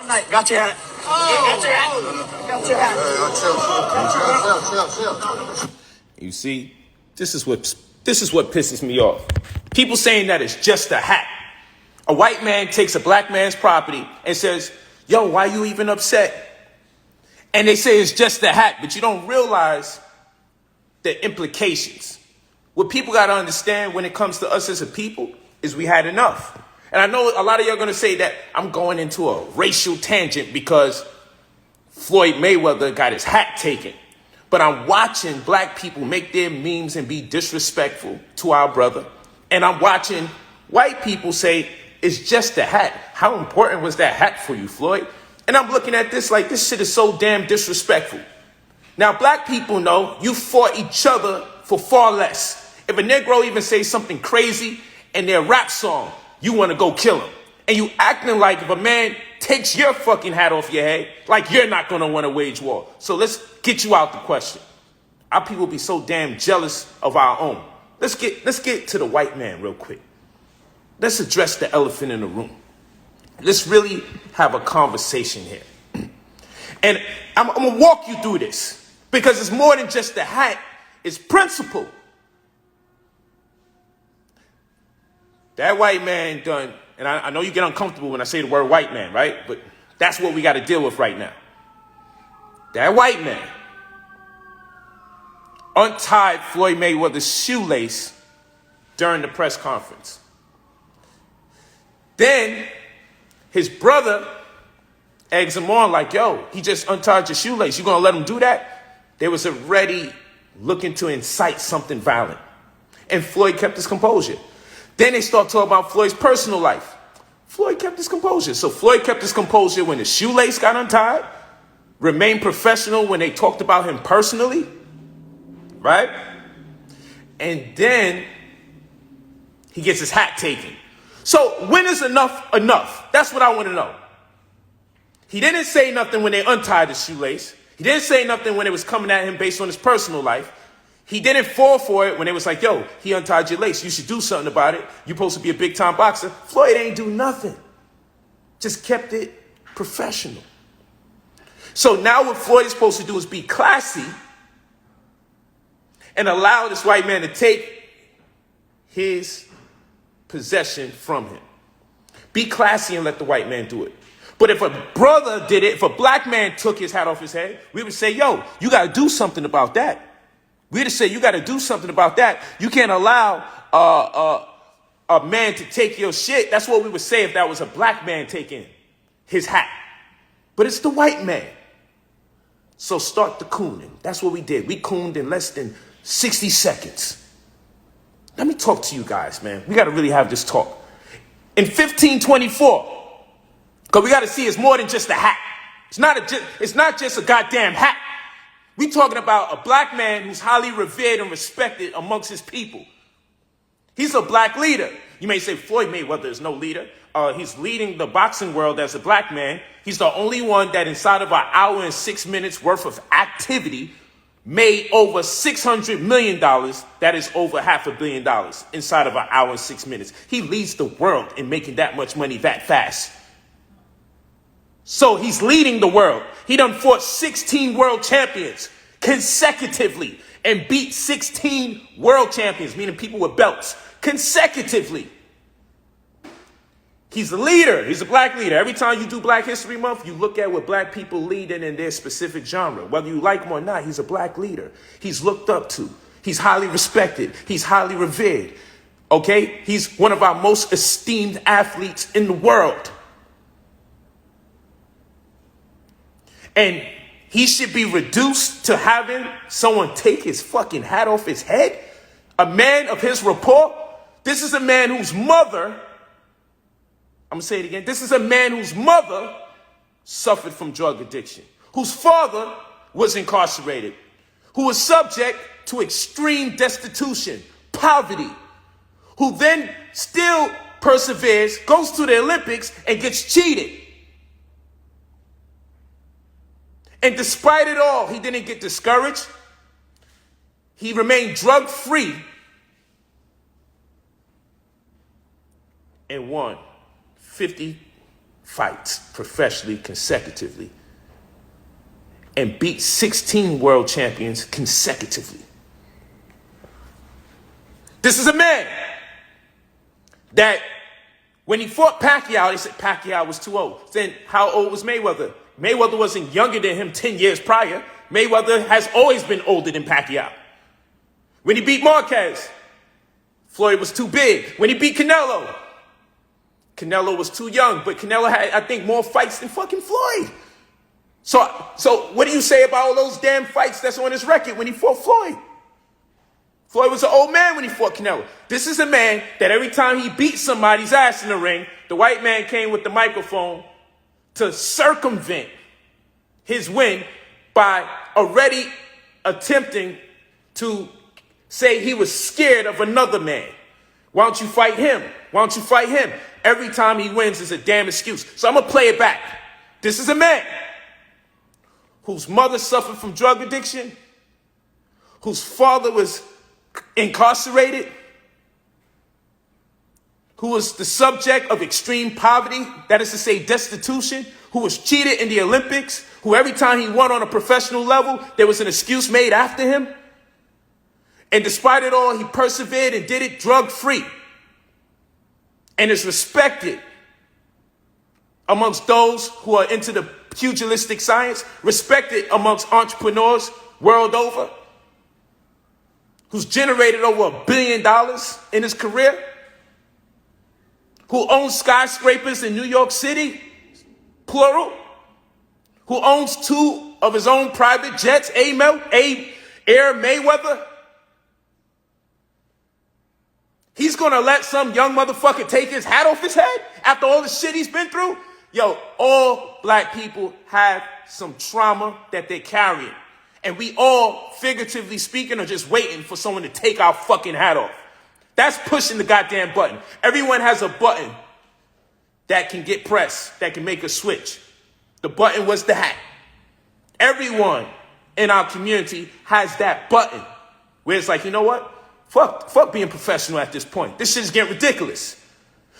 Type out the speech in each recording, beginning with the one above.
Got your hat. Got your hat. Got your hat. Chill. You see, this is what pisses me off. People saying that it's just a hat. A white man takes a black man's property and says, yo, why you even upset? And they say it's just a hat, but you don't realize the implications. What people got to understand when it comes to us as a people is we had enough. And I know a lot of y'all are going to say that I'm going into a racial tangent because Floyd Mayweather got his hat taken. But I'm watching black people make their memes and be disrespectful to our brother. And I'm watching white people say, it's just a hat. How important was that hat for you, Floyd? And I'm looking at this like this shit is so damn disrespectful. Now, black people know you fought each other for far less. If a Negro even says something crazy in their rap song, you want to go kill him. And you acting like if a man takes your fucking hat off your head, like you're not going to want to wage war. So let's get you out the question. Our people be so damn jealous of our own. Let's get to the white man real quick. Let's address the elephant in the room. Let's really have a conversation here. And I'm going to walk you through this because it's more than just the hat. It's principle. That white man done, and I know you get uncomfortable when I say the word white man, right? But that's what we got to deal with right now. That white man untied Floyd Mayweather's shoelace during the press conference. Then his brother eggs him on like, yo, he just untied your shoelace. You going to let him do that? They was already looking to incite something violent. And Floyd kept his composure. Then they start talking about Floyd's personal life. Floyd kept his composure. So Floyd kept his composure when his shoelace got untied, remained professional when they talked about him personally, right? And then he gets his hat taken. So when is enough enough? That's what I want to know. He didn't say nothing when they untied his shoelace. He didn't say nothing when it was coming at him based on his personal life. He didn't fall for it when it was like, yo, he untied your lace. You should do something about it. You're supposed to be a big-time boxer. Floyd ain't do nothing. Just kept it professional. So now what Floyd is supposed to do is be classy and allow this white man to take his possession from him. Be classy and let the white man do it. But if a brother did it, if a black man took his hat off his head, we would say, yo, you got to do something about that. We'd say, you got to do something about that. You can't allow a man to take your shit. That's what we would say if that was a black man taking his hat. But it's the white man. So start the cooning. That's what we did. We cooned in less than 60 seconds. Let me talk to you guys, man. We got to really have this talk. In 1524, because we got to see it's more than just a hat. It's not just a goddamn hat. We talking about a black man who's highly revered and respected amongst his people. He's a black leader. You may say Floyd Mayweather is no leader. He's leading the boxing world as a black man. He's the only one that inside of an hour and 6 minutes worth of activity made over $600 million. That is over $500 million inside of an hour and 6 minutes. He leads the world in making that much money that fast. So he's leading the world. He done fought 16 world champions consecutively and beat 16 world champions, meaning people with belts, consecutively. He's a leader. He's a black leader. Every time you do Black History Month, you look at what black people lead in their specific genre. Whether you like him or not, he's a black leader. He's looked up to. He's highly respected. He's highly revered. Okay? He's one of our most esteemed athletes in the world. And he should be reduced to having someone take his fucking hat off his head? A man of his rapport? This is a man whose mother, I'm going to say it again. This is a man whose mother suffered from drug addiction, whose father was incarcerated, who was subject to extreme destitution, poverty, who then still perseveres, goes to the Olympics, and gets cheated. And despite it all, he didn't get discouraged. He remained drug-free and won fights professionally consecutively and beat 16 world champions consecutively. This is a man that when he fought Pacquiao, they said Pacquiao was too old. Then how old was Mayweather? Mayweather wasn't younger than him 10 years prior. Mayweather has always been older than Pacquiao. When he beat Marquez, Floyd was too big. When he beat Canelo, Canelo was too young, but Canelo had, I think, more fights than fucking Floyd. So what do you say about all those damn fights that's on his record when he fought Floyd? Floyd was an old man when he fought Canelo. This is a man that every time he beat somebody's ass in the ring, the white man came with the microphone to circumvent his win by already attempting to say he was scared of another man. Why don't you fight him? Why don't you fight him? Every time he wins is a damn excuse. So I'm going to play it back. This is a man whose mother suffered from drug addiction, whose father was incarcerated, who was the subject of extreme poverty, that is to say destitution, who was cheated in the Olympics, who every time he won on a professional level, there was an excuse made after him. And despite it all, he persevered and did it drug-free and is respected amongst those who are into the pugilistic science, respected amongst entrepreneurs world over, who's generated over $1 billion in his career, who owns skyscrapers in New York City, plural, who owns 2 of his own private jets, Air Mayweather. He's going to let some young motherfucker take his hat off his head after all the shit he's been through? Yo, all black people have some trauma that they're carrying. And we all, figuratively speaking, are just waiting for someone to take our fucking hat off. That's pushing the goddamn button. Everyone has a button that can get pressed, that can make a switch. The button was the hat. Everyone in our community has that button where it's like, you know what? Fuck being professional at this point. This shit is getting ridiculous.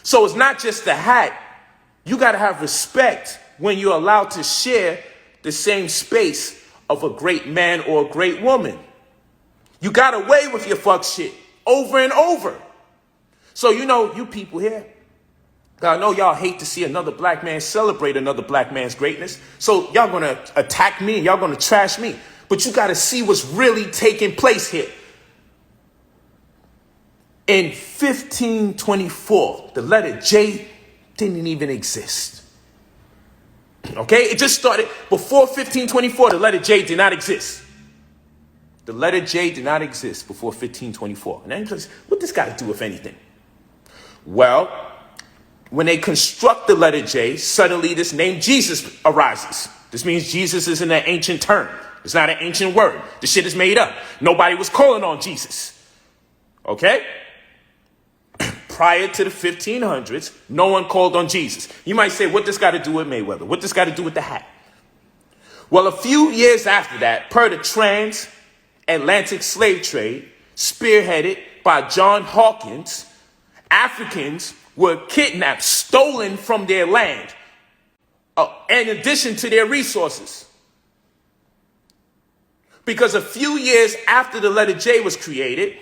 So it's not just the hat. You got to have respect when you're allowed to share the same space of a great man or a great woman. You got away with your fuck shit over and over. So, you know, you people here, I know y'all hate to see another black man celebrate another black man's greatness. So y'all going to attack me, y'all going to trash me. But you got to see what's really taking place here. In 1524, the letter J didn't even exist. Okay? It just started before 1524. The letter J did not exist. The letter J did not exist before 1524. And then what this got to do with anything? Well, when they construct the letter J, suddenly this name Jesus arises. This means Jesus isn't an ancient term. It's not an ancient word. The shit is made up. Nobody was calling on Jesus. Okay? Prior to the 1500s, no one called on Jesus. You might say, what this got to do with Mayweather? What this got to do with the hat? Well, a few years after that, per the transatlantic slave trade, spearheaded by John Hawkins, Africans were kidnapped, stolen from their land, in addition to their resources. Because a few years after the letter J was created,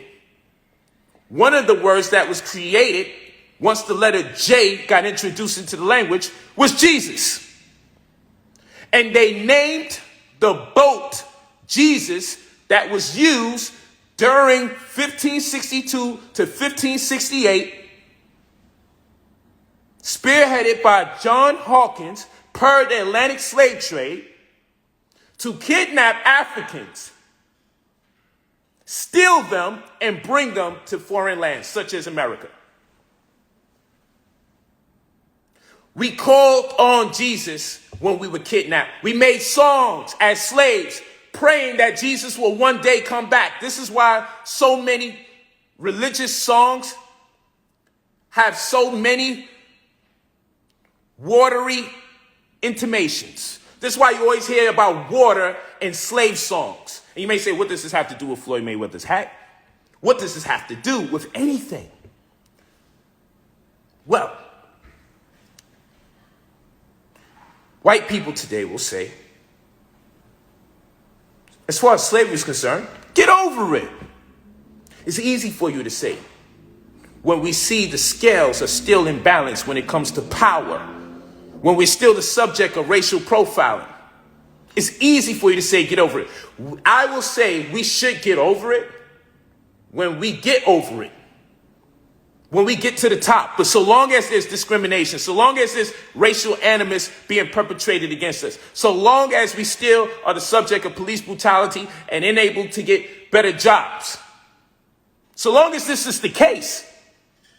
one of the words that was created once the letter J got introduced into the language was Jesus. And they named the boat Jesus that was used during 1562 to 1568, spearheaded by John Hawkins per the Atlantic slave trade, to kidnap Africans, steal them, and bring them to foreign lands, such as America. We called on Jesus when we were kidnapped. We made songs as slaves, praying that Jesus will one day come back. This is why so many religious songs have so many watery intimations. This is why you always hear about water in slave songs. And you may say, what does this have to do with Floyd Mayweather's hat? What does this have to do with anything? Well, White people today will say, as far as slavery is concerned, get over it. It's easy for you to say when we see the scales are still in balance when it comes to power, when we're still the subject of racial profiling. It's easy for you to say get over it. I will say we should get over it when we get over it. When we get to the top. But so long as there's discrimination, so long as there's racial animus being perpetrated against us, so long as we still are the subject of police brutality and unable to get better jobs, so long as this is the case,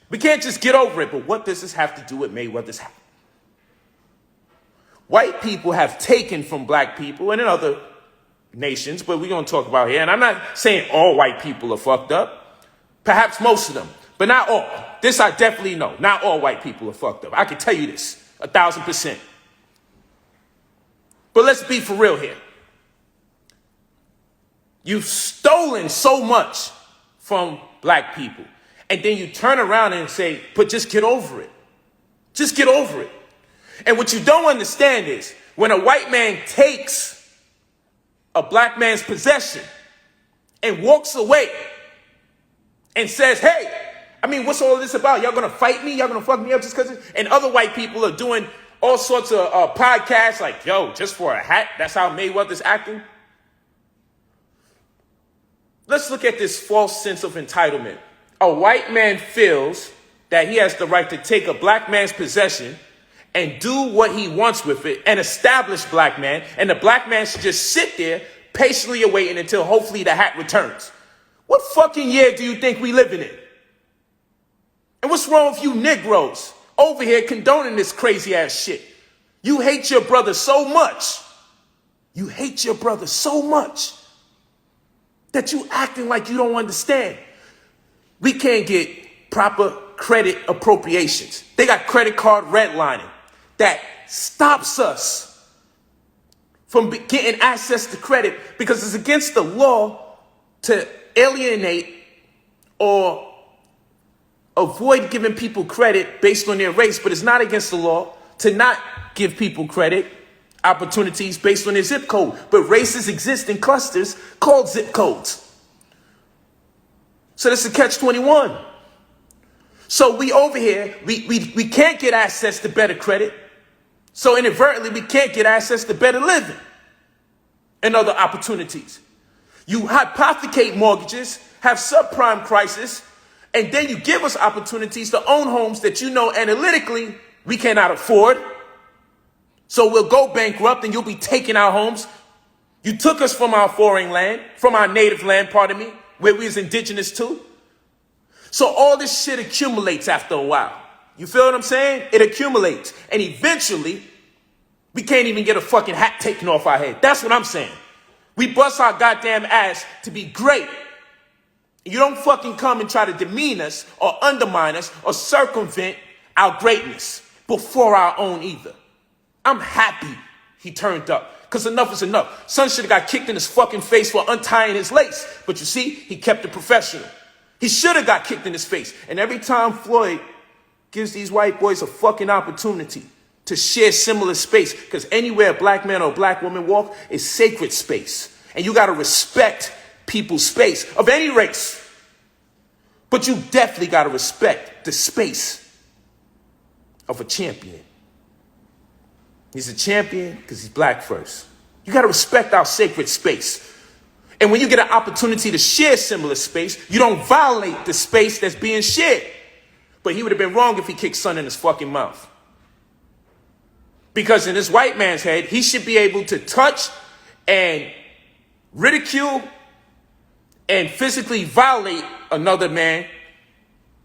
we can't just get over it. But what does this have to do with Mayweather's hat? White people have taken from black people and in other nations, but we're going to talk about here. And I'm not saying all white people are fucked up. Perhaps most of them. But not all. This I definitely know. Not all white people are fucked up. I can tell you this 1,000%. But let's be for real here. You've stolen so much from black people. And then you turn around and say, but just get over it. Just get over it. And what you don't understand is when a white man takes a black man's possession and walks away and says, hey, I mean, what's all this about? Y'all gonna fight me? Y'all gonna fuck me up just because? And other white people are doing all sorts of podcasts like, yo, just for a hat, that's how Mayweather's acting. Let's look at this false sense of entitlement. A white man feels that he has the right to take a black man's possession and do what he wants with it, an established black man, and the black man should just sit there patiently awaiting until hopefully the hat returns. What fucking year do you think we living in? And what's wrong with you Negroes over here condoning this crazy ass shit? You hate your brother so much. You hate your brother so much that you acting like you don't understand. We can't get proper credit appropriations. They got credit card redlining that stops us from getting access to credit because it's against the law to alienate or avoid giving people credit based on their race, but it's not against the law to not give people credit opportunities based on their zip code. But races exist in clusters called zip codes. So this is a catch-21. So we over here, we can't get access to better credit. So inadvertently, we can't get access to better living and other opportunities. You hypothecate mortgages, have subprime crisis, and then you give us opportunities to own homes that you know analytically we cannot afford. So we'll go bankrupt and you'll be taking our homes. You took us from our foreign land, from our native land, pardon me, where we was indigenous to. So all this shit accumulates after a while. You feel what I'm saying? It accumulates. And eventually, we can't even get a fucking hat taken off our head. That's what I'm saying. We bust our goddamn ass to be great. You don't fucking come and try to demean us or undermine us or circumvent our greatness before our own either. I'm happy he turned up because enough is enough. Son should have got kicked in his fucking face for untying his lace. But you see, he kept it professional. He should have got kicked in his face. And every time Floyd gives these white boys a fucking opportunity to share similar space, because anywhere a black man or a black woman walk is sacred space. And you got to respect people's space of any race. But you definitely got to respect the space of a champion. He's a champion because he's black first. You got to respect our sacred space. And when you get an opportunity to share similar space, you don't violate the space that's being shared. But he would have been wrong if he kicked Son in his fucking mouth. Because in this white man's head, he should be able to touch and ridicule and physically violate another man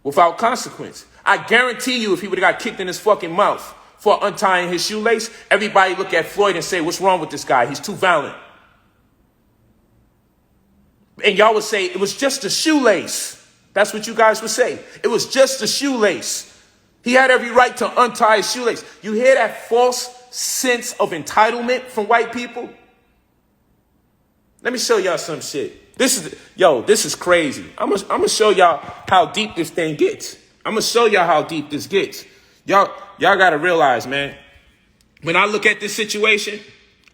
without consequence. I guarantee you if he would have got kicked in his fucking mouth for untying his shoelace, everybody look at Floyd and say, what's wrong with this guy? He's too violent. And y'all would say, it was just a shoelace. That's what you guys would say. It was just a shoelace. He had every right to untie his shoelace. You hear that false sense of entitlement from white people? Let me show y'all some shit. This is crazy. I'm gonna show y'all how deep this thing gets. I'm gonna show y'all how deep this gets. Y'all gotta realize, man, when I look at this situation,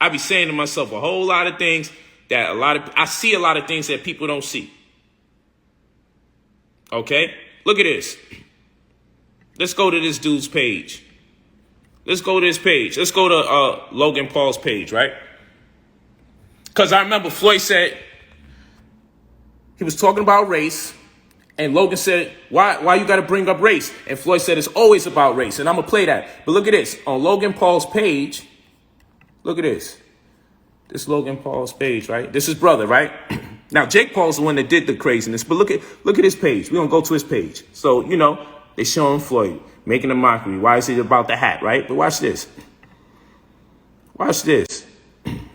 I be saying to myself a whole lot of things that I see a lot of things that people don't see. Okay? Look at this. Let's go to this dude's page. Let's go to his page. Let's go to Logan Paul's page, right? Because I remember Floyd said, he was talking about race, and Logan said, why you got to bring up race? And Floyd said, it's always about race, and I'm going to play that. But look at this. On Logan Paul's page, look at this. This Logan Paul's page, right? This is brother, right? Now, Jake Paul's the one that did the craziness, but look at his page. We're going to go to his page. So, you know, they showing Floyd making a mockery. Why is it about the hat, right? But watch this. Watch this.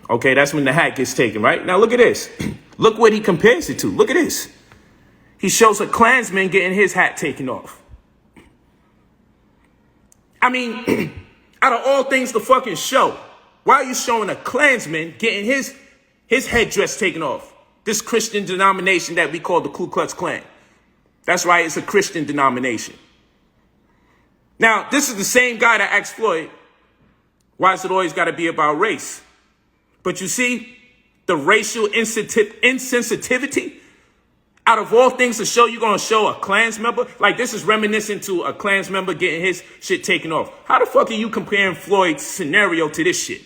Okay, that's when the hat gets taken, right? Now, look at this. Look what he compares it to. Look at this. He shows a Klansman getting his hat taken off. I mean, out of all things to fucking show, why are you showing a Klansman getting his headdress taken off? This Christian denomination that we call the Ku Klux Klan. That's right, it's a Christian denomination. Now, this is the same guy that asked Floyd, why is it always got to be about race? But you see, the racial insensitivity, out of all things to show, you're going to show a Klans member? Like, this is reminiscent to a Klans member getting his shit taken off. How the fuck are you comparing Floyd's scenario to this shit?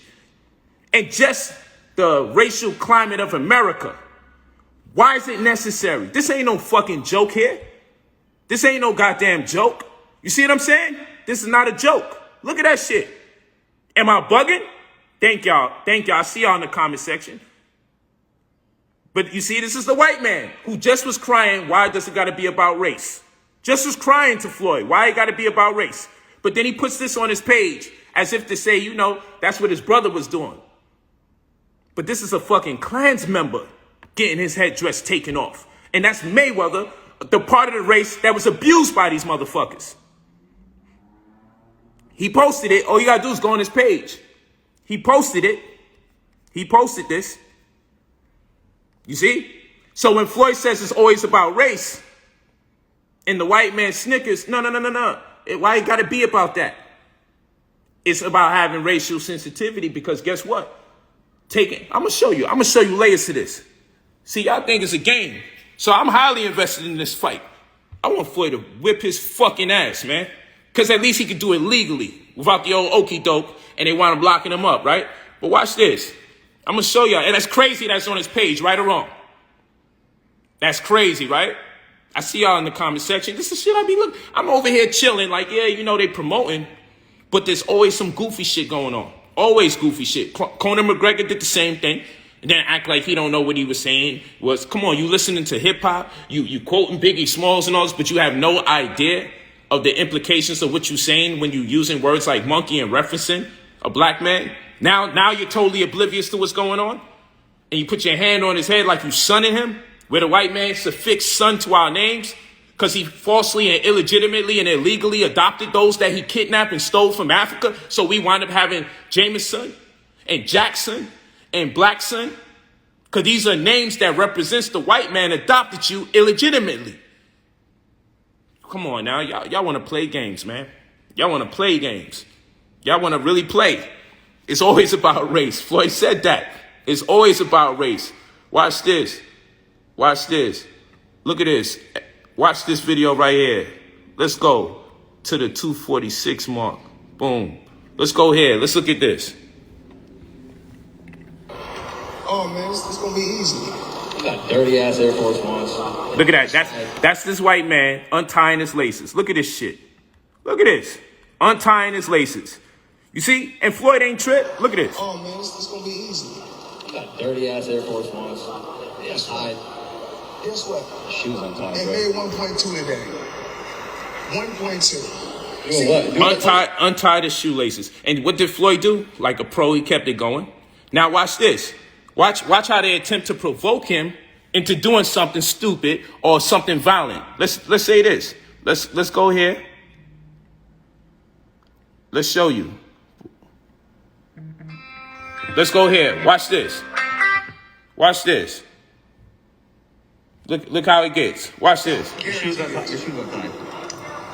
And just the racial climate of America. Why is it necessary? This ain't no fucking joke here. This ain't no goddamn joke. You see what I'm saying? This is not a joke. Look at that shit. Am I bugging? Thank y'all. Thank y'all. I see y'all in the comment section. But you see, this is the white man who just was crying, why does it got to be about race? Just was crying to Floyd, why it got to be about race? But then he puts this on his page as if to say, you know, that's what his brother was doing. But this is a fucking Klans member getting his headdress taken off. And that's Mayweather, the part of the race that was abused by these motherfuckers. He posted it. All you got to do is go on his page. He posted it. He posted this. You see? So when Floyd says it's always about race, and the white man snickers, no. Why it got to be about that? It's about having racial sensitivity because guess what? I'm going to show you. I'm going to show you layers to this. See, y'all think it's a game. So I'm highly invested in this fight. I want Floyd to whip his fucking ass, man. Because at least he could do it legally without the old okie doke and they wind up locking him up, right? But watch this. I'm going to show y'all. And that's crazy that's on his page, right or wrong. That's crazy, right? I see y'all in the comment section. This is shit I be looking. I'm over here chilling like, yeah, you know, they promoting. But there's always some goofy shit going on. Always goofy shit. Conor McGregor did the same thing. And then act like he don't know what he was saying. Come on, you listening to hip hop, you quoting Biggie Smalls and all this, but you have no idea of the implications of what you're saying when you're using words like monkey and referencing a black man. Now you're totally oblivious to what's going on. And you put your hand on his head like you sonning him, where the white man suffixed son to our names because he falsely and illegitimately and illegally adopted those that he kidnapped and stole from Africa. So we wind up having Jameson and Jackson and Blackson, because these are names that represents the white man adopted you illegitimately. Come on now, y'all want to play games, man. Y'all want to play games. Y'all want to really play. It's always about race. Floyd said that. It's always about race. Watch this. Watch this. Look at this. Watch this video right here. Let's go to the 246 mark. Boom. Let's go here. Let's look at this. Oh man, it's gonna be easy. Got dirty ass Air Force Ones. Look at that. That's this white man untying his laces. Look at this shit. Look at this. Untying his laces. You see? And Floyd ain't tripped. Look at this. Oh man, it's gonna be easy. Got dirty ass Air Force Ones. Guess what? Guess what? Shoes untied. They made 1.2 today. 1.2. Doing what? Untied his shoelaces. And what did Floyd do? Like a pro, he kept it going. Now watch this. Watch how they attempt to provoke him into doing something stupid or something violent. Let's say this. Let's go here. Let's show you. Let's go here. Watch this. Watch this. Look how it gets. Watch this. Your shoes untied.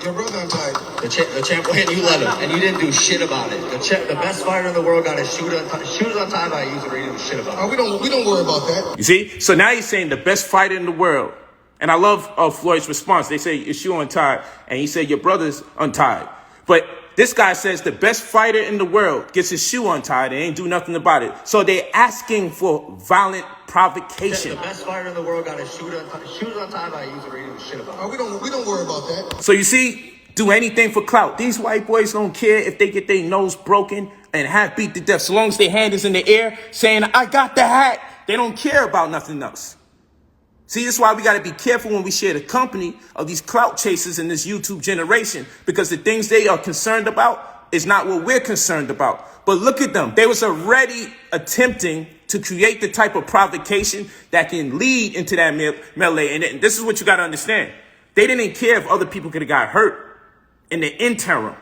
Your brother untied. The champ, and you let him, and you didn't do shit about it. The best fighter in the world got his shoes untied by a user. You didn't do shit about it. Oh, we don't worry about that. You see? So now he's saying the best fighter in the world. And I love Floyd's response. They say, your shoe untied. And he said, your brother's untied. But this guy says the best fighter in the world gets his shoe untied and ain't do nothing about it. So they're asking for violent provocation. The best fighter in the world got his shoes untied by a user. You didn't do shit about it. Oh, we don't worry about that. So you see, do anything for clout. These white boys don't care if they get their nose broken and hat beat to death. So long as their hand is in the air saying, I got the hat. They don't care about nothing else. See, this is why we got to be careful when we share the company of these clout chasers in this YouTube generation, because the things they are concerned about is not what we're concerned about. But look at them. They was already attempting to create the type of provocation that can lead into that melee. And this is what you got to understand. They didn't care if other people could have got hurt in the interim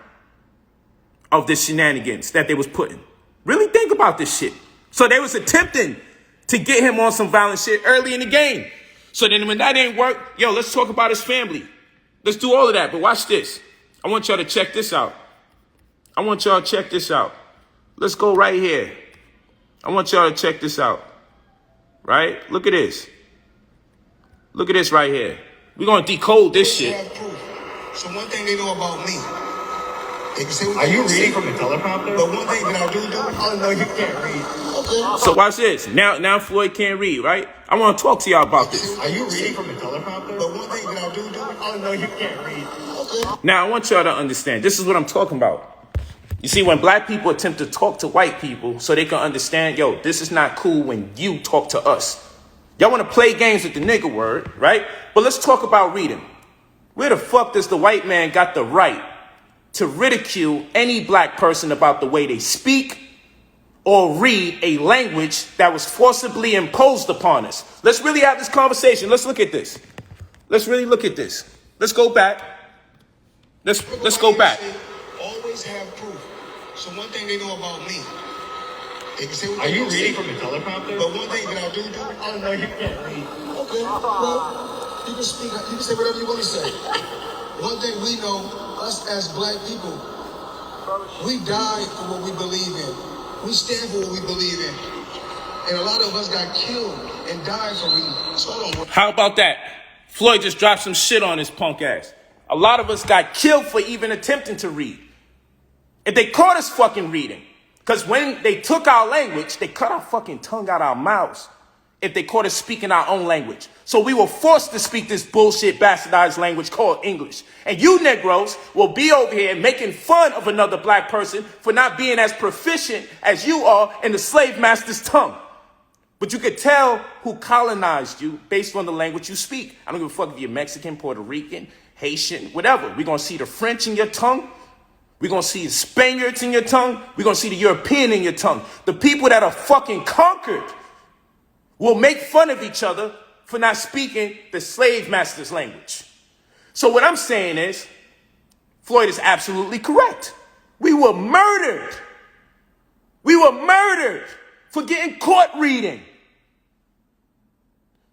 of the shenanigans that they was putting. Really think about this shit. So they was attempting to get him on some violent shit early in the game. So then when that ain't work, yo, let's talk about his family. Let's do all of that. But watch this. I want y'all to check this out. I want y'all to check this out. Let's go right here. I want y'all to check this out. Right? Look at this. Look at this right here. We're going to decode this shit. So one thing they know about me. They can say what Are you say, reading from the teleprompter? But one thing that I do, Oh no, you can't read. okay. So watch this. Now Floyd can't read, right? I want to talk to y'all about this. Are you reading from the teleprompter? But one thing that I do, Oh no, you can't read. okay. Now I want y'all to understand. This is what I'm talking about. You see, when black people attempt to talk to white people so they can understand, yo, this is not cool when you talk to us. Y'all want to play games with the nigga word, right? But let's talk about reading. Where the fuck does the white man got the right to ridicule any black person about the way they speak or read a language that was forcibly imposed upon us? Let's really have this conversation. Let's look at this. Let's really look at this. Let's go back. Let's go back. Always have proof. So one thing they know about me. They can say what Are they you gonna reading say, from the teleprompter? But one thing that I do, Oh no, you can't read. okay. Well, you can speak. You can say whatever you want to say. One thing we know, us as black people, we die for what we believe in. We stand for what we believe in. And a lot of us got killed and died for reading. So I don't worry. How about that? Floyd just dropped some shit on his punk ass. A lot of us got killed for even attempting to read. If they caught us fucking reading, because when they took our language, they cut our fucking tongue out our mouths if they caught us speaking our own language. So we were forced to speak this bullshit bastardized language called English. And you Negroes will be over here making fun of another black person for not being as proficient as you are in the slave master's tongue. But you could tell who colonized you based on the language you speak. I don't give a fuck if you're Mexican, Puerto Rican, Haitian, whatever. We're going to see the French in your tongue. We're going to see the Spaniards in your tongue. We're going to see the European in your tongue. The people that are fucking conquered will make fun of each other for not speaking the slave master's language. So what I'm saying is, Floyd is absolutely correct. We were murdered. We were murdered for getting caught reading.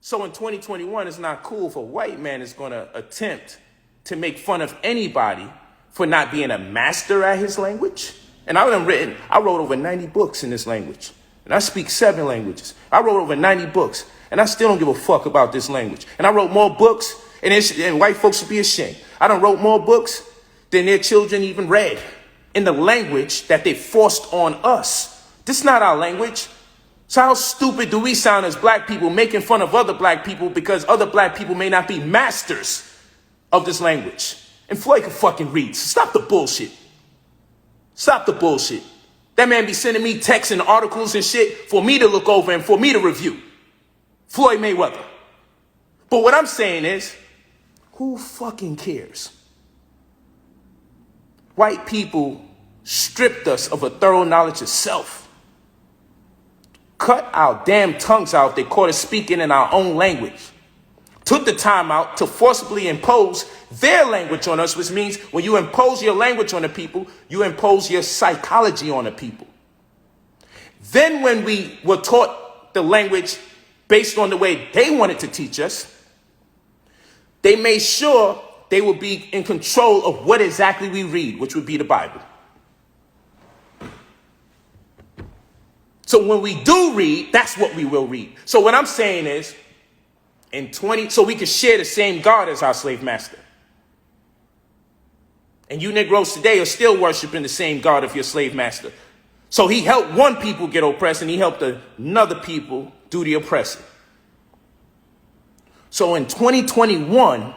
So in 2021, it's not cool for a white man is going to attempt to make fun of anybody for not being a master at his language. And I wrote over 90 books in this language. And I speak 7 languages. I wrote over 90 books. And I still don't give a fuck about this language. And I wrote more books, and white folks should be ashamed. I done wrote more books than their children even read in the language that they forced on us. This is not our language. So how stupid do we sound as black people making fun of other black people because other black people may not be masters of this language? And Floyd can fucking read. So stop the bullshit. Stop the bullshit. That man be sending me texts and articles and shit for me to look over and for me to review. Floyd Mayweather. But what I'm saying is, who fucking cares? White people stripped us of a thorough knowledge of self. Cut our damn tongues out. They caught us speaking in our own language. Took the time out to forcibly impose their language on us, which means when you impose your language on the people, you impose your psychology on the people. Then when we were taught the language based on the way they wanted to teach us, they made sure they will be in control of what exactly we read, which would be the Bible. So when we do read, that's what we will read. So what I'm saying is, so we can share the same God as our slave master. And you Negroes today are still worshiping the same God of your slave master. So he helped one people get oppressed and he helped another people do the oppressing. So in 2021,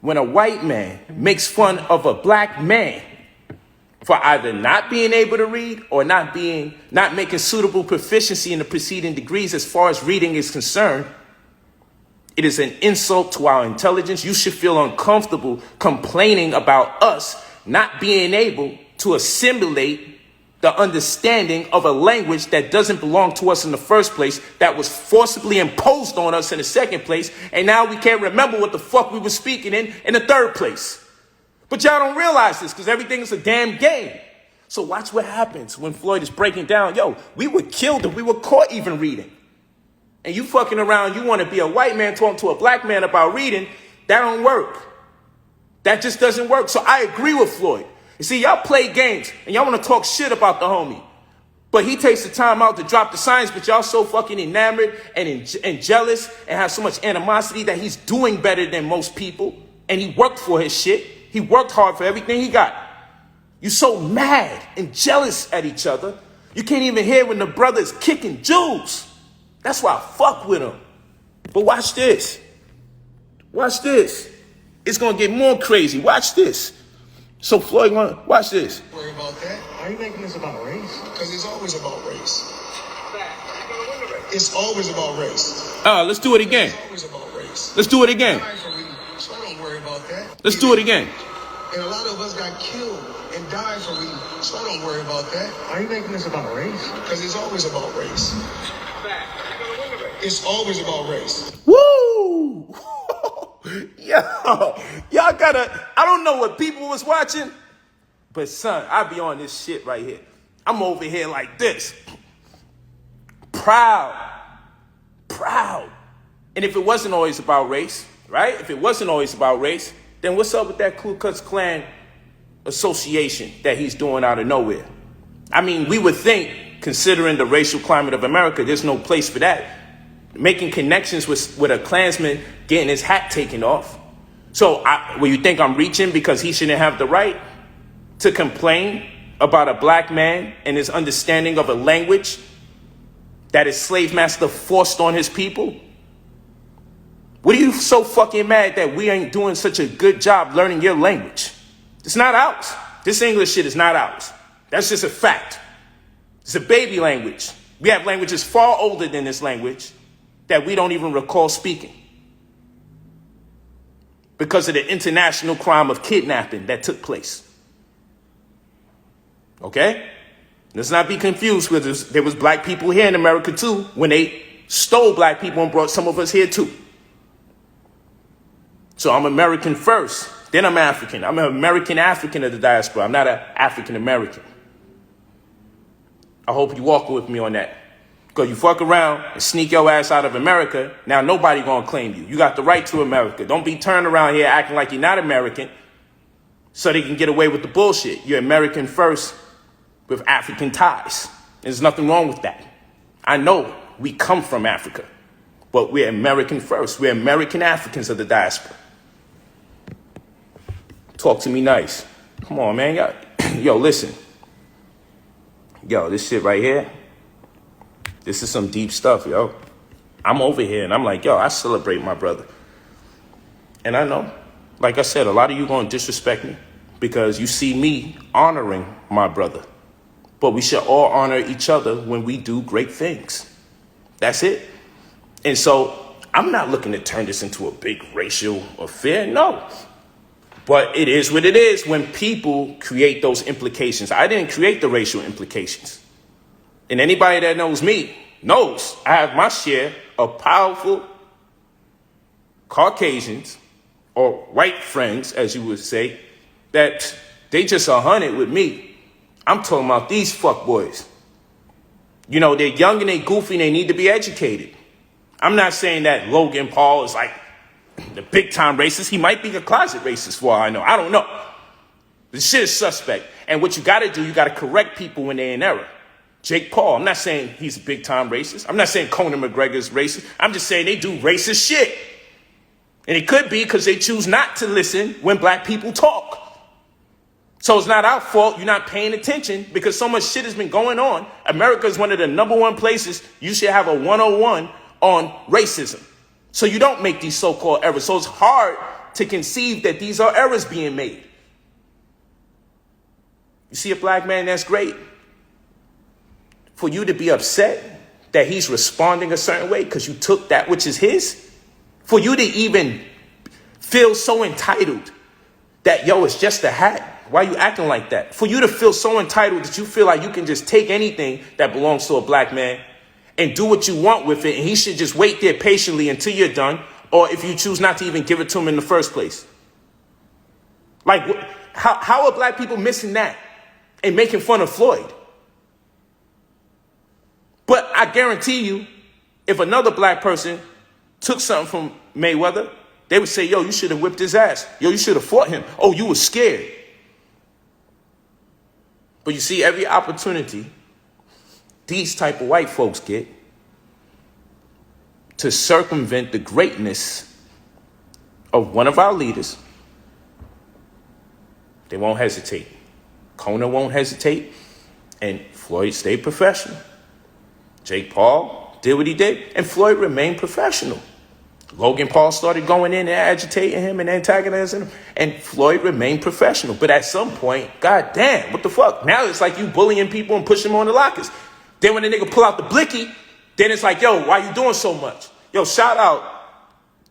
when a white man makes fun of a black man for either not being able to read or not making suitable proficiency in the preceding degrees as far as reading is concerned, it is an insult to our intelligence. You should feel uncomfortable complaining about us not being able to assimilate the understanding of a language that doesn't belong to us in the first place, that was forcibly imposed on us in the second place, and now we can't remember what the fuck we were speaking in the third place. But y'all don't realize this because everything is a damn game. So watch what happens when Floyd is breaking down. Yo, we were killed if we were caught even reading. And you fucking around, you want to be a white man talking to a black man about reading, that don't work. That just doesn't work. So I agree with Floyd. You see, y'all play games and y'all want to talk shit about the homie. But he takes the time out to drop the science, but y'all so fucking enamored and jealous and have so much animosity that he's doing better than most people. And he worked for his shit. He worked hard for everything he got. You so mad and jealous at each other, you can't even hear when the brother is kicking Jews. That's why I fuck with him. But watch this. Watch this. It's going to get more crazy. Watch this. So Floyd, watch this. Worry about that. Why are you making this about race? Because it's always about race. It's always about race. Let's do it again. It's always about race. Let's do it again. So I don't worry about that. Let's do it again. And a lot of us got killed and died for reading. So I don't worry about that. Why are you making this about race? Because it's always about race. It's always about race. Woo! Yo, y'all gotta, I don't know what people was watching, but son, I be on this shit right here. I'm over here like this. Proud. And if it wasn't always about race, right? If it wasn't always about race, then what's up with that Ku Klux Klan association that he's doing out of nowhere? I mean, we would think, considering the racial climate of America, there's no place for that. Making connections with a Klansman getting his hat taken off. So will you think I'm reaching because he shouldn't have the right to complain about a black man and his understanding of a language that his slave master forced on his people? What are you so fucking mad that we ain't doing such a good job learning your language? It's not ours. This English shit is not ours. That's just a fact. It's a baby language. We have languages far older than this language that we don't even recall speaking because of the international crime of kidnapping that took place. Okay? Let's not be confused with there was black people here in America too when they stole black people and brought some of us here too. So I'm American first, then I'm African. I'm an American African of the diaspora. I'm not an African American. I hope you walk with me on that. Because you fuck around and sneak your ass out of America, now nobody gonna claim you. You got the right to America. Don't be turned around here acting like you're not American so they can get away with the bullshit. You're American first with African ties. There's nothing wrong with that. I know we come from Africa, but we're American first. We're American Africans of the diaspora. Talk to me nice. Come on, man. Yo, listen. Yo, this shit right here, this is some deep stuff, yo. I'm over here and I'm like, yo, I celebrate my brother. And I know, like I said, a lot of you gonna disrespect me because you see me honoring my brother. But we should all honor each other when we do great things. That's it. And so I'm not looking to turn this into a big racial affair, no. But it is what it is when people create those implications. I didn't create the racial implications. And anybody that knows me knows I have my share of powerful Caucasians or white friends, as you would say, that they just 100 with me. I'm talking about these fuckboys. You know, they're young and they goofy and they need to be educated. I'm not saying that Logan Paul is like the big time racist. He might be a closet racist for all I know. I don't know. The shit is suspect. And what you got to do, you got to correct people when they're in error. Jake Paul, I'm not saying he's a big time racist. I'm not saying Conor McGregor's racist. I'm just saying they do racist shit. And it could be because they choose not to listen when black people talk. So it's not our fault you're not paying attention because so much shit has been going on. America is one of the #1 places you should have a 101 on racism. So you don't make these so-called errors. So it's hard to conceive that these are errors being made. You see a black man, that's great. For you to be upset that he's responding a certain way because you took that which is his, for you to even feel so entitled that, yo, it's just a hat. Why are you acting like that? For you to feel so entitled that you feel like you can just take anything that belongs to a black man and do what you want with it, and he should just wait there patiently until you're done, or if you choose not to even give it to him in the first place. Like, how are black people missing that and making fun of Floyd? But I guarantee you, if another black person took something from Mayweather, they would say, yo, you should have whipped his ass. Yo, you should have fought him. Oh, you were scared. But you see, every opportunity these type of white folks get to circumvent the greatness of one of our leaders, they won't hesitate. Conor won't hesitate, and Floyd stayed professional. Jake Paul did what he did, and Floyd remained professional. Logan Paul started going in and agitating him and antagonizing him, and Floyd remained professional. But at some point, god damn, what the fuck? Now it's like you bullying people and pushing them on the lockers. Then when the nigga pull out the blicky, then it's like, yo, why you doing so much? Yo, shout out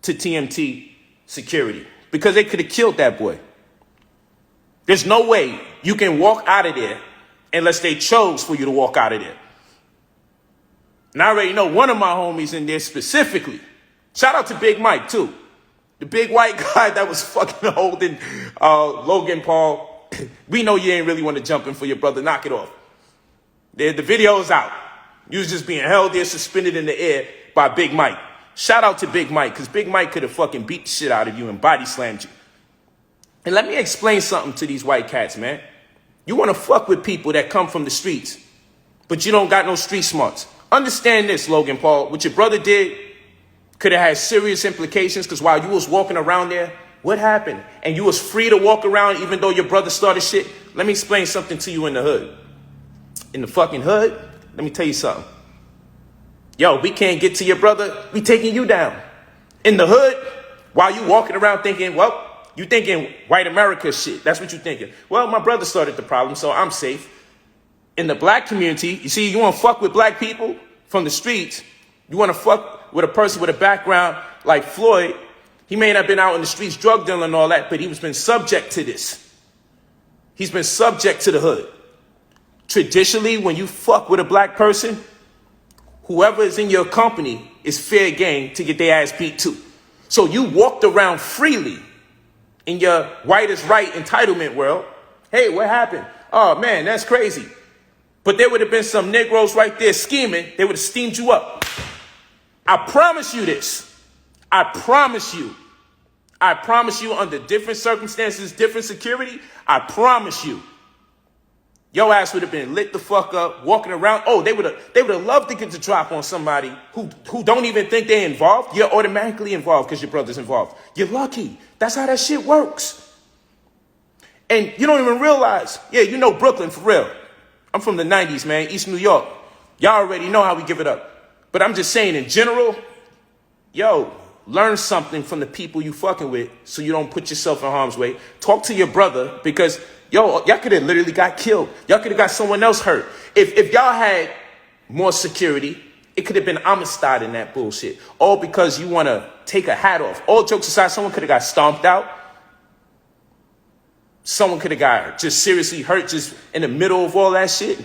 to TMT security, because they could have killed that boy. There's no way you can walk out of there unless they chose for you to walk out of there. And I already know one of my homies in there specifically. Shout out to Big Mike, too. The big white guy that was fucking holding Logan Paul. We know you ain't really want to jump in for your brother. Knock it off. The video is out. You was just being held there, suspended in the air by Big Mike. Shout out to Big Mike, because Big Mike could have fucking beat the shit out of you and body slammed you. And let me explain something to these white cats, man. You want to fuck with people that come from the streets, but you don't got no street smarts. Understand this, Logan Paul. What your brother did could have had serious implications, because while you was walking around there, what happened? And you was free to walk around even though your brother started shit. Let me explain something to you in the hood. In the fucking hood, let me tell you something. Yo, we can't get to your brother, we taking you down. In the hood, while you walking around thinking, well, you thinking white America shit. That's what you thinking. Well, my brother started the problem, so I'm safe. In the black community, you see, you want to fuck with black people from the streets. You want to fuck with a person with a background like Floyd. He may not have been out in the streets drug dealing and all that, but he's been subject to this. He's been subject to the hood. Traditionally, when you fuck with a black person, whoever is in your company is fair game to get their ass beat too. So you walked around freely in your white is right entitlement world. Hey, what happened? Oh man, that's crazy. But there would have been some Negroes right there scheming. They would have steamed you up. I promise you this. I promise you. I promise you, under different circumstances, different security, I promise you, your ass would have been lit the fuck up, walking around. Oh, they would have loved to get the drop on somebody who don't even think they're involved. You're automatically involved because your brother's involved. You're lucky. That's how that shit works. And you don't even realize, yeah, you know Brooklyn for real. I'm from the 90s, man, East New York. Y'all already know how we give it up. But I'm just saying, in general, yo, learn something from the people you fucking with so you don't put yourself in harm's way. Talk to your brother, because, yo, y'all could have literally got killed. Y'all could have got someone else hurt. If y'all had more security, it could have been Amistad in that bullshit. All because you want to take a hat off. All jokes aside, someone could have got stomped out. Someone could have got just seriously hurt just in the middle of all that shit.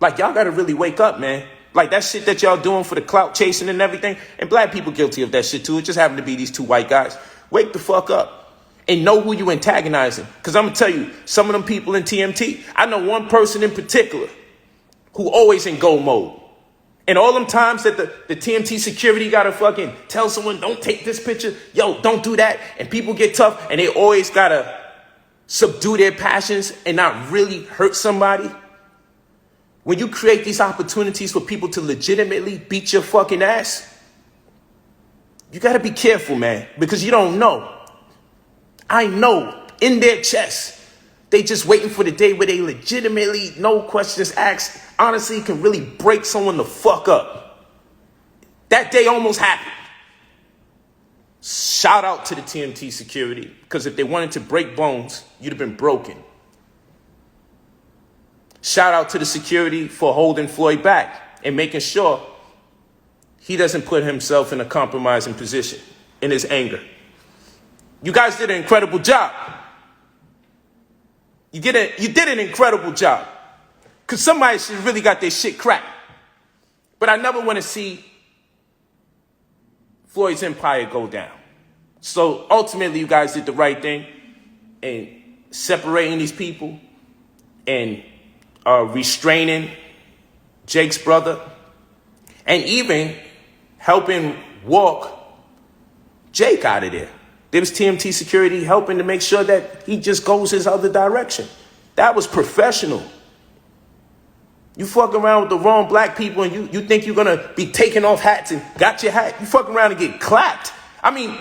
Like, y'all got to really wake up, man. Like, that shit that y'all doing for the clout chasing and everything, and black people guilty of that shit too. It just happened to be these two white guys. Wake the fuck up and know who you antagonizing. Because I'm going to tell you, some of them people in TMT, I know one person in particular who always in go mode. And all them times that the TMT security got to fucking tell someone, don't take this picture. Yo, don't do that. And people get tough and they always got to subdue their passions and not really hurt somebody. When you create these opportunities for people to legitimately beat your fucking ass, you got to be careful, man, because you don't know. I know in their chest, they just waiting for the day where they legitimately, no questions asked, honestly can really break someone the fuck up. That day almost happened. Shout out to the TMT security, because if they wanted to break bones, you'd have been broken. Shout out to the security for holding Floyd back and making sure he doesn't put himself in a compromising position in his anger. You guys did an incredible job. You did an incredible job. Because somebody should really got their shit cracked. But I never want to see Floyd's empire go down. So ultimately, you guys did the right thing in separating these people and restraining Jake's brother and even helping walk Jake out of there. There was TMT security helping to make sure that he just goes his other direction. That was professional. You fuck around with the wrong black people and you think you're going to be taking off hats and got your hat. You fuck around and get clapped. I mean,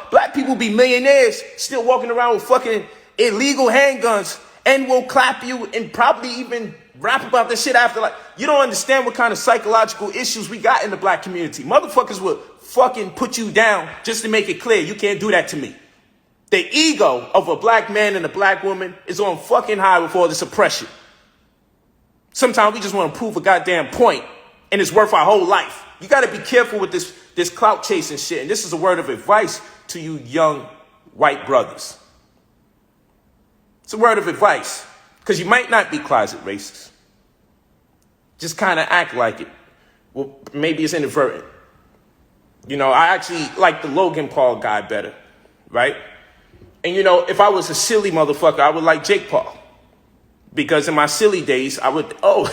black people be millionaires still walking around with fucking illegal handguns and will clap you and probably even rap about this shit after. Like, you don't understand what kind of psychological issues we got in the black community. Motherfuckers will fucking put you down just to make it clear you can't do that to me. The ego of a black man and a black woman is on fucking high with all this oppression. Sometimes we just want to prove a goddamn point and it's worth our whole life. You got to be careful with this clout chasing shit. And this is a word of advice to you young white brothers. It's a word of advice because you might not be closet racist. Just kind of act like it. Well, maybe it's inadvertent. You know, I actually like the Logan Paul guy better, right? And, you know, if I was a silly motherfucker, I would like Jake Paul. Because in my silly days, I would, oh,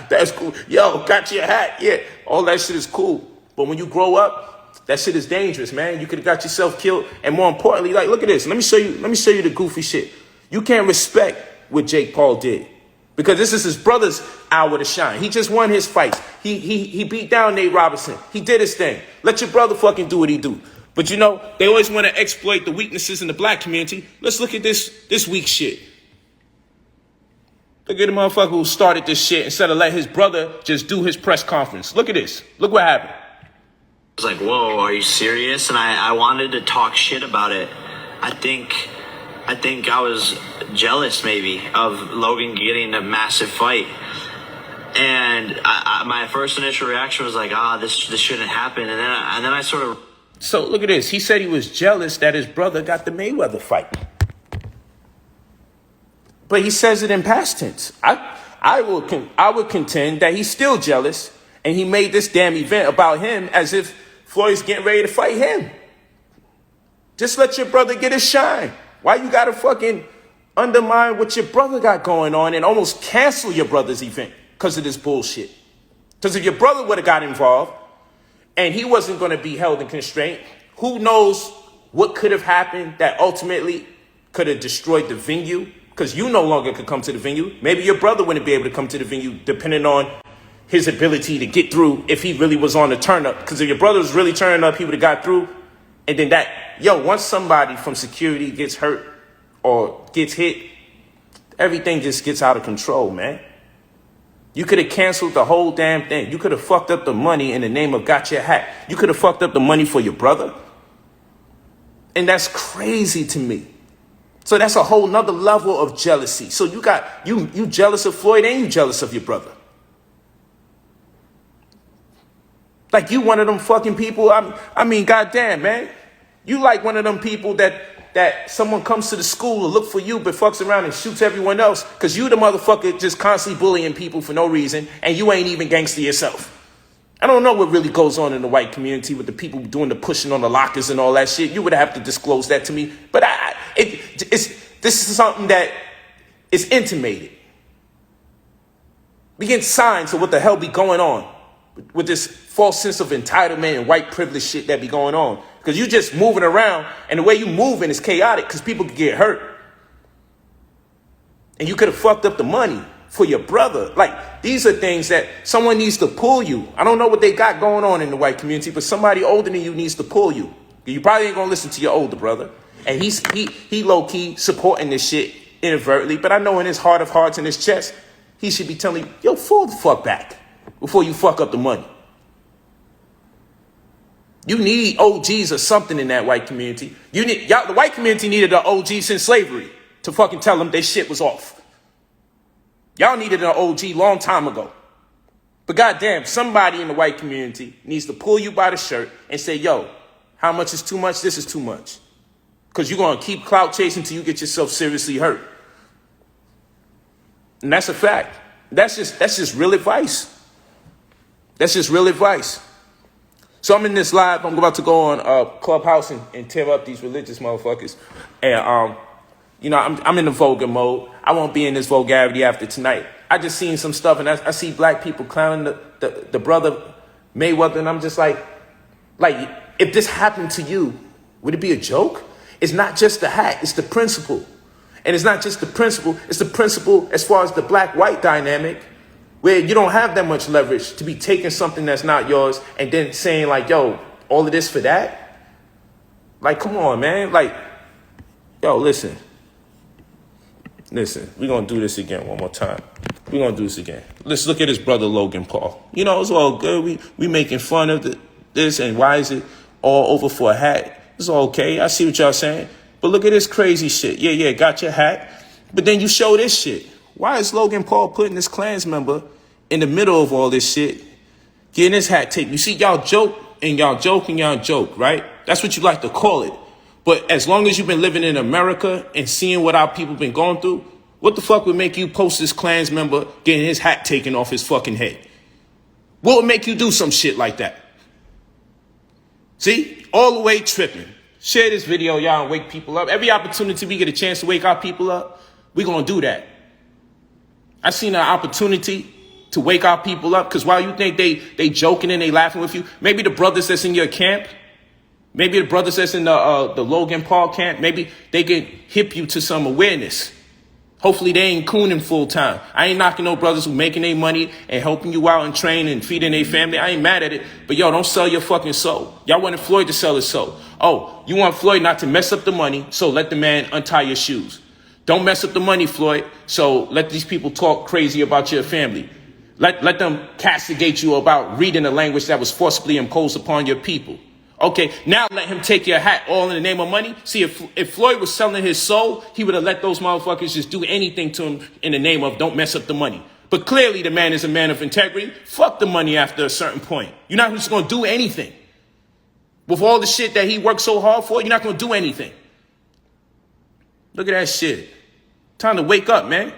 that's cool. Yo, got your hat. Yeah, all that shit is cool. But when you grow up, that shit is dangerous, man. You could have got yourself killed. And more importantly, like, look at this. Let me show you the goofy shit. You can't respect what Jake Paul did. Because this is his brother's hour to shine. He just won his fights. He beat down Nate Robinson. He did his thing. Let your brother fucking do what he do. But you know, they always want to exploit the weaknesses in the black community. Let's look at this weak shit. Look at the motherfucker who started this shit instead of let his brother just do his press conference. Look at this. Look what happened. I was like, whoa, are you serious? And I wanted to talk shit about it. I think I was jealous maybe of Logan getting a massive fight. And my first initial reaction was like, this shouldn't happen. And then I sort of... So look at this. He said he was jealous that his brother got the Mayweather fight. But he says it in past tense. I would contend that he's still jealous and he made this damn event about him as if Floyd's getting ready to fight him. Just let your brother get his shine. Why you gotta fucking undermine what your brother got going on and almost cancel your brother's event because of this bullshit? Because if your brother would have got involved and he wasn't going to be held in constraint, who knows what could have happened that ultimately could have destroyed the venue? Because you no longer could come to the venue. Maybe your brother wouldn't be able to come to the venue depending on his ability to get through if he really was on the turn up. Because if your brother was really turning up, he would have got through. And then once somebody from security gets hurt or gets hit, everything just gets out of control, man. You could have canceled the whole damn thing. You could have fucked up the money in the name of got your hat. You could have fucked up the money for your brother. And that's crazy to me. So that's a whole nother level of jealousy. So you got, you jealous of Floyd and you jealous of your brother. Like you one of them fucking people, I mean, goddamn, man. You like one of them people that someone comes to the school to look for you but fucks around and shoots everyone else because you the motherfucker just constantly bullying people for no reason and you ain't even gangster yourself. I don't know what really goes on in the white community with the people doing the pushing on the lockers and all that shit. You would have to disclose that to me. But this is something that is intimated. We get signs of what the hell be going on. with this false sense of entitlement and white privilege shit that be going on. Because you just moving around, and the way you moving is chaotic because people could get hurt. And you could have fucked up the money for your brother. Like, these are things that someone needs to pull you. I don't know what they got going on in the white community, but somebody older than you needs to pull you. You probably ain't gonna listen to your older brother. And he low-key supporting this shit inadvertently, but I know in his heart of hearts, in his chest, he should be telling you, yo, fall the fuck back before you fuck up the money. You need OGs or something in that white community. The white community needed an OG since slavery to fucking tell them their shit was off. Y'all needed an OG long time ago. But goddamn, somebody in the white community needs to pull you by the shirt and say, yo, how much is too much? This is too much. Because you're going to keep clout chasing until you get yourself seriously hurt. And that's a fact. That's just real advice. That's just real advice. So I'm in this live. I'm about to go on Clubhouse and tear up these religious motherfuckers. And, I'm in the vulgar mode. I won't be in this vulgarity after tonight. I just seen some stuff, and I see black people clowning the brother Mayweather, and I'm just like, if this happened to you, would it be a joke? It's not just the hat, it's the principle. And it's not just the principle, it's the principle as far as the black-white dynamic, where you don't have that much leverage to be taking something that's not yours and then saying like, yo, all of this for that? Like, come on, man. Like, yo, listen, we're going to do this again one more time. We're going to do this again. Let's look at his brother Logan Paul. You know, it's all good. We making fun of this, and why is it all over for a hat? It's okay. I see what y'all saying. But look at this crazy shit. Yeah, got your hat. But then you show this shit. Why is Logan Paul putting this Klans member in the middle of all this shit, getting his hat taken? You see, y'all joke, right? That's what you like to call it. But as long as you've been living in America and seeing what our people been going through, what the fuck would make you post this Klans member getting his hat taken off his fucking head? What would make you do some shit like that? See? All the way tripping. Share this video, y'all, and wake people up. Every opportunity we get a chance to wake our people up, we're going to do that. I seen an opportunity to wake our people up, because while you think they joking and they laughing with you, maybe the brothers that's in your camp, maybe the brothers that's in the Logan Paul camp, maybe they can hip you to some awareness. Hopefully they ain't cooning full time. I ain't knocking no brothers who making their money and helping you out and training and feeding their family. I ain't mad at it. But yo, don't sell your fucking soul. Y'all wanted Floyd to sell his soul. Oh, you want Floyd not to mess up the money, so let the man untie your shoes. Don't mess up the money, Floyd, so let these people talk crazy about your family. Let them castigate you about reading a language that was forcibly imposed upon your people. Okay, now let him take your hat all in the name of money. See, if Floyd was selling his soul, he would have let those motherfuckers just do anything to him in the name of don't mess up the money. But clearly the man is a man of integrity. Fuck the money after a certain point. You're not just going to do anything. With all the shit that he worked so hard for, you're not going to do anything. Look at that shit. Time to wake up, man.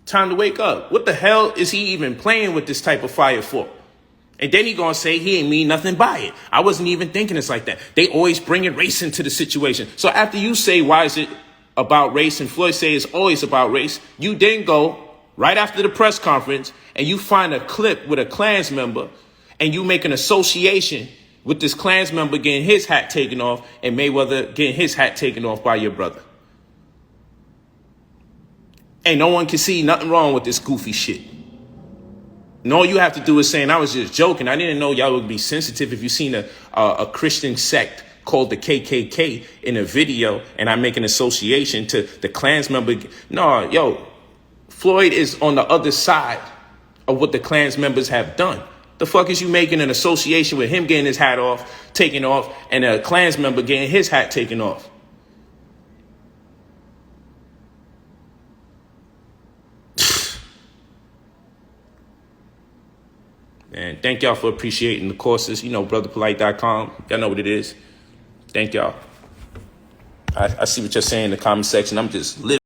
Time to wake up. What the hell is he even playing with this type of fire for? And then he gonna say he ain't mean nothing by it. I wasn't even thinking it's like that. They always bringing race into the situation. So after you say, why is it about race? And Floyd say it's always about race. You then go right after the press conference and you find a clip with a Klans member and you make an association with this Klans member getting his hat taken off and Mayweather getting his hat taken off by your brother. And no one can see nothing wrong with this goofy shit. And all you have to do is saying, I was just joking. I didn't know y'all would be sensitive if you seen a Christian sect called the KKK in a video and I make an association to the Klans member. No, yo, Floyd is on the other side of what the Klans members have done. The fuck is you making an association with him getting his hat off, taken off, and a Klans member getting his hat taken off? And thank y'all for appreciating the courses. You know, brotherpolight.com. Y'all know what it is. Thank y'all. I see what you're saying in the comment section. I'm just living.